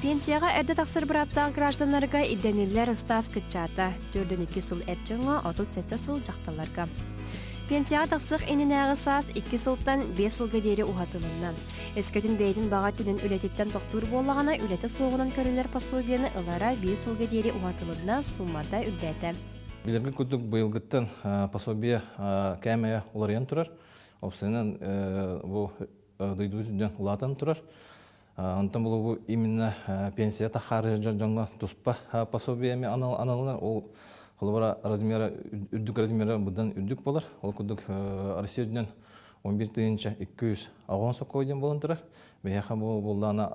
Пенсияға әрді тақсыр біраттағы гражданларға иденелер ұстаз күтчата. 4-2 сыл әрчіңі, 37 сыл жақталарға. Пенсияға тақсық енінәғы саас 2 сылттан 5 сылға дері ұғатылынан. Ескөтін бейдің баға түнін үлететтен тоқтуыр болағына үлеті соғынан көрілер пособияны ылара 5 сылға дері ұғатылынан суммада үлдәті. Билерге күдік бұйылғыттан пособия кәмея олариян тұрар. Опсайынан бұл дүйдүйден ұлатан тұрар. Антон бұл именно пенсия тақары жаңға тұспа пособиями аналылар. Ол қолыбара размері, үрдік размері бұдан үрдік болар. Ол күдік Россиядан 11-200 ағуан соққа өйден болын тұрар. Бәйяқа болдағына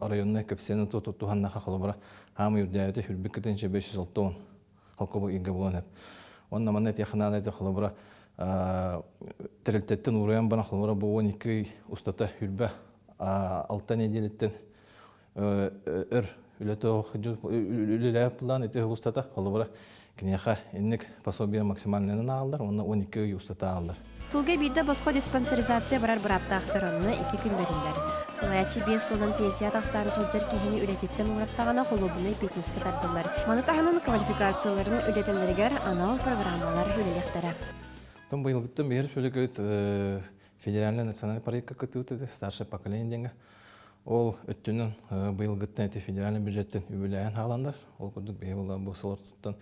районына көпсені тұтуғаннаға қолыбара хамы үрдәйеті үрбік кетенше 560 халқы бұл үйге болын әп. Онна манет яқынан әйті қолыбара тәрілтеттен ұраян бана қолыбара бұл 12 ұстата үрбә 6 неделеттен өр үлеті үлеләйіп бұлан әйті ұстата қолыбара кінеға еннік пособия максимальнен алдар, онна 12 үй ұстата алдар. Сылға бейді босқо диспансеризация барар бұратты ақсыранны 2 күн берілдер. Сылаячы 5 сылын пенсия тақсары сылжар кейіні үлететтен ұңыраттағана қолубыны петнескі тардылар. Манытағының квалификацияларын үлетелергер анал программалар үлелектері. Том бұйылғыттың бейір сөйлегіт федеральный национальный проектқа күтті старшее поколение денге. Ол өттінің бұйылғыттың әті федеральный бюджеттен үбіләйін ғаландар. Ол күрдік бейбіла бұл сылырттың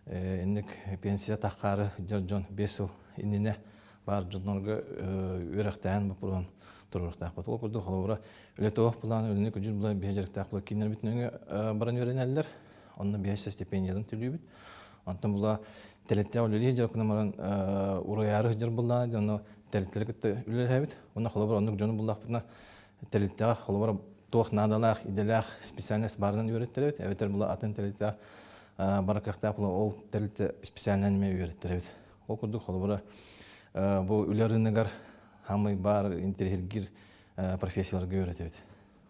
энник пенсия таққары жон 5 жыл иннине бар жонорга үрәқтән бу буран туруртак бат. Ол күрдү холобра үлете ох план үлне күҗүр булай бежеректак бу кинер битнеге баран өренәлләр. Онны 5 стипендиядан төлүбүт. Антан була телеттә үле жакны маран ураяры жыр булла, аны телеттерге үлеләбит. Онны холобра онны жоны буллак битна телеттә холобра тох надалах иделах специальность бардан өреттәбит. Әветер була атын телеттә баракакта ол телетте специальныйме өреттәбит. Ол күрдү холобра bu ülerine gar hamı bar interhirgir profesörler göğretet.